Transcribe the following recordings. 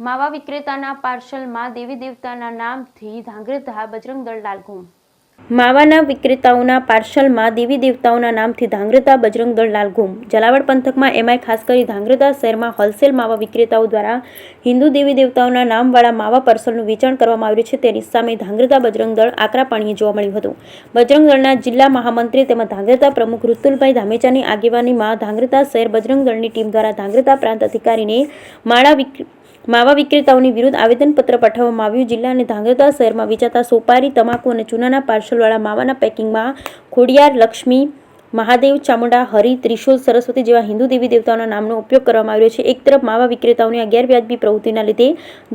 માવા વિક્રેતાના પાર્સલમાં દેવી દેવતાના નામથી ધાંગધ્રા બજરંગ દળ લાલઘુમ। માવાના વિક્રેતાઓના પાર્સલમાં દેવી દેવતાઓના નામથી ધાંગધ્રા બજરંગ દળ લાલઘુમ। ઝાલાવાડ પંથકમાં એમાંય ખાસ કરી ધાંગધ્રા શહેરમાં હોલસેલ માવા વિક્રેતાઓ દ્વારા હિન્દુ દેવી દેવતાઓના નામવાળા માવા પાર્સલનું વેચાણ કરવામાં આવ્યું છે। તેની સામે ધાંગધ્રા બજરંગ દળ આકરા પાણીએ જોવા મળ્યું હતું। બજરંગ દળના જિલ્લા મહામંત્રી તેમજ ધાંગધ્રા પ્રમુખ ઋતુલભાઈ ધામેચાની આગેવાનીમાં ધાંગધ્રા શહેર બજરંગ દળની ટીમ દ્વારા ધાંગધ્રા પ્રાંત અધિકારીને માવા વિક્રેતાઓની વિરુદ્ધ આવેદનપત્ર પાઠવવામાં આવ્યું। જિલ્લા અને ધાંગધ્રા શહેરમાં વેચાતા સોપારી, તમાકુ અને ચૂનાના પાર્સલવાળા માવાના પેકિંગમાં ખોડિયાર, લક્ષ્મી, મહાદેવ, ચામુંડા, હરિ, ત્રિશુલ, સરસ્વતી જેવા હિન્દુ દેવી દેવતાઓના નામનો ઉપયોગ કરવામાં આવ્યો છે। એક તરફ માવા વિક્રેતાઓની ગેરવ્યાજબી પ્રવૃત્તિના લીધે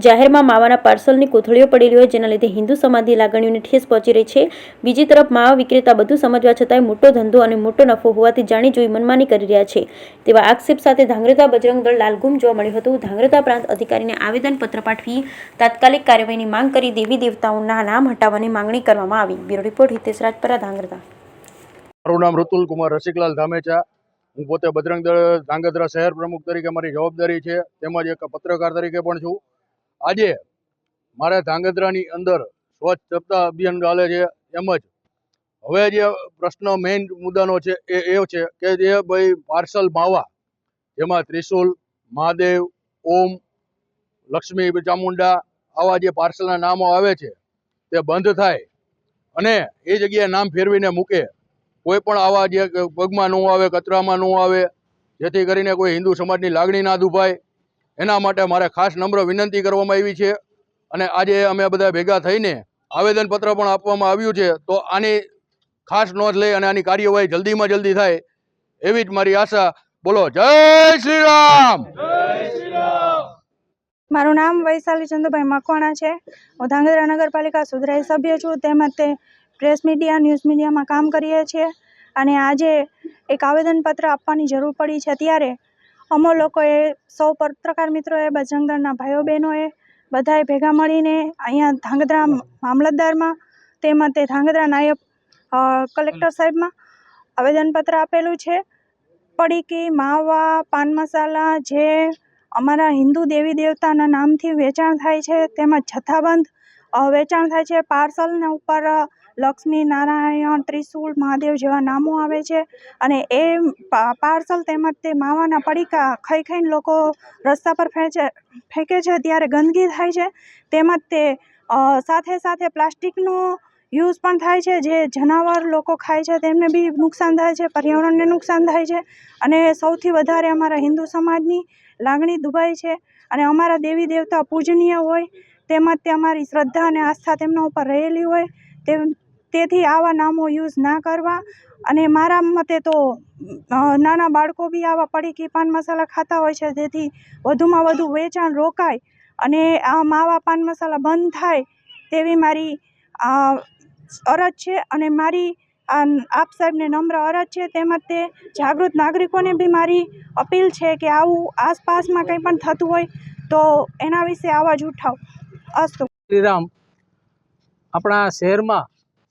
જાહેરમાં માવાના પાર્સલની કોથળીઓ પડેલી હોય, જેના લીધે હિન્દુ સમાજની લાગણીઓને ઠેસ પહોંચી રહી છે। બીજી તરફ માવા વિક્રેતા બધું સમજવા છતાંય મોટો ધંધો અને મોટો નફો હોવાથી જાણી જોઈ મનમાની કરી રહ્યા છે તેવા આક્ષેપ સાથે ધાંગધ્રા બજરંગ દળ લાલઘુમ જોવા મળ્યું હતું। ધાંગધ્રા પ્રાંત અધિકારીને આવેદનપત્ર પાઠવી તાત્કાલિક કાર્યવાહીની માંગ કરી દેવી દેવતાઓના નામ હટાવવાની માંગણી કરવામાં આવી। Bureau report Hitesh Rajpara, Dhrangadhra. મારું નામ ઋતુલ કુમાર રસિકલાલ ધામેચા। હું પોતે બજરંગ દળ ધાંગધ્રા શહેર પ્રમુખ તરીકે મારી જવાબદારી છે, તેમજ એક પત્રકાર તરીકે પણ છું। આજે મારે ધાંગધ્રાની અંદર સ્વચ્છ સપ્તાહ અભિયાન ચાલે છે, તેમજ હવે જે પ્રશ્ન મેઇન મુદ્દાનો છે એ છે કે જે ભાઈ પાર્સલ માવા જેમાં ત્રિશુલ, મહાદેવ, ઓમ, લક્ષ્મી, ચામુંડા આવા જે પાર્સલના નામો આવે છે તે બંધ થાય અને એ જગ્યાએ નામ ફેરવીને મૂકે। કોઈ પણ આવા જે પગમાં ન આવે, કચરામાં ન આવે, જેથી કરીને કોઈ હિન્દુ સમાજની લાગણી ના દુભાય, એના માટે મારે ખાસ નમ્ર વિનંતી કરવામાં આવી છે। અને આજે અમે બધા ભેગા થઈને આવેદનપત્ર પણ આપવામાં આવ્યું છે। તો આની ખાસ નોંધ લઈ અને આની કાર્યવાહી જલ્દીમાં જલ્દી થાય એવી જ મારી આશા। બોલો જય શ્રી રામ। મારું નામ વૈશાલી ચંદુભાઈ મકવાણા છે। હું ધાંગધ્રા નગરપાલિકા સુધરાઈ સભ્ય છું, તેમજ તે પ્રેસ મીડિયા, ન્યૂઝ મીડિયામાં કામ કરીએ છીએ। અને આજે એક આવેદનપત્ર આપવાની જરૂર પડી છે, ત્યારે અમો લોકોએ, સૌ પત્રકાર મિત્રોએ, બજરંગ દળના ભાઈઓ બહેનોએ બધાએ ભેગા મળીને અહીંયા ધાંગધ્રા મામલતદારમાં તેમજ તે ધાંગધ્રા નાયબ કલેક્ટર સાહેબમાં આવેદનપત્ર આપેલું છે। પડીકી, માવા, પાન મસાલા જે અમારા હિન્દુ દેવી દેવતાના નામથી વેચાણ થાય છે, તેમજ જથ્થાબંધ વેચાણ થાય છે। પાર્સલના ઉપર લક્ષ્મી, નારાયણ, ત્રિશુલ, મહાદેવ જેવા નામો આવે છે અને એ પાર્સલ તેમજ તે માવાના પડીકા ખાઈને લોકો રસ્તા પર ફેંકે છે, ત્યારે ગંદકી થાય છે। તેમજ તે સાથે સાથે પ્લાસ્ટિકનો યુઝ પણ થાય છે, જે જનાવર લોકો ખાય છે તેમને બી નુકસાન થાય છે, પર્યાવરણને નુકસાન થાય છે અને સૌથી વધારે અમારા હિન્દુ સમાજની લાગણી દુભાય છે અને અમારા દેવી દેવતા પૂજનીય હોય, તેમજ તે અમારી શ્રદ્ધા અને આસ્થા તેમના ઉપર રહેલી હોય, તેથી આવા નામો યુઝ ના કરવા। અને મારા મતે તો નાના બાળકો બી આવા પડીકી, પાન મસાલા ખાતા હોય છે, તેથી વધુમાં વધુ વેચાણ રોકાય અને આ માવા, પાન મસાલા બંધ થાય તેવી મારી અરજ છે। અને મારી આપ સાહેબને નમ્ર અરજ છે, તેમજ તે જાગૃત નાગરિકોને બી મારી અપીલ છે કે આવું આસપાસમાં કંઈ પણ થતું હોય તો એના વિશે અવાજ ઉઠાવો। અસ્તુ। શ્રીરામ। આપણા શહેરમાં,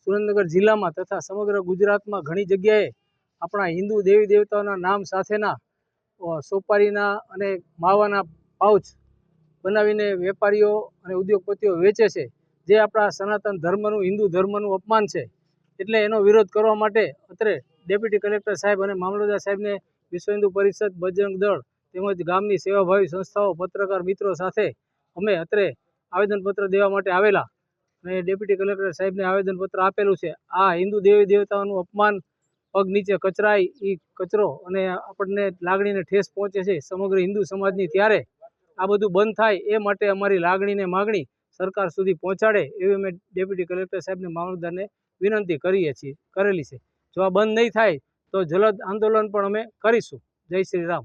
સુરેન્દ્રનગર જિલ્લામાં તથા સમગ્ર ગુજરાતમાં ઘણી જગ્યાએ આપણા હિન્દુ દેવી દેવતાઓના નામ સાથેના સોપારીના અને માવાના પાઉચ બનાવીને વેપારીઓ અને ઉદ્યોગપતિઓ વેચે છે, જે આપણા સનાતન ધર્મનું, હિન્દુ ધર્મનું અપમાન છે। એટલે એનો વિરોધ કરવા માટે અત્રે ડેપ્યુટી કલેક્ટર સાહેબ અને મામલતદાર સાહેબને વિશ્વ હિન્દુ પરિષદ, બજરંગ દળ તેમજ ગામની સેવાભાવી સંસ્થાઓ, પત્રકાર મિત્રો સાથે અમે અત્રે આવેદનપત્ર દેવા માટે આવેલા અને ડેપ્યુટી કલેક્ટર સાહેબને આવેદનપત્ર આપેલું છે। આ હિન્દુ દેવી દેવતાઓનું અપમાન, પગ નીચે કચરાય એ કચરો અને આપણને લાગણીને ઠેસ પહોંચે છે સમગ્ર હિન્દુ સમાજની, ત્યારે આ બધું બંધ થાય એ માટે અમારી લાગણીને માગણી સરકાર સુધી પહોંચાડે એવી અમે ડેપ્યુટી કલેક્ટર સાહેબને, મામલતદારને વિનંતી કરેલી છે। જો આ બંધ નહીં થાય તો જલદ આંદોલન પણ અમે કરીશું। જય શ્રી રામ।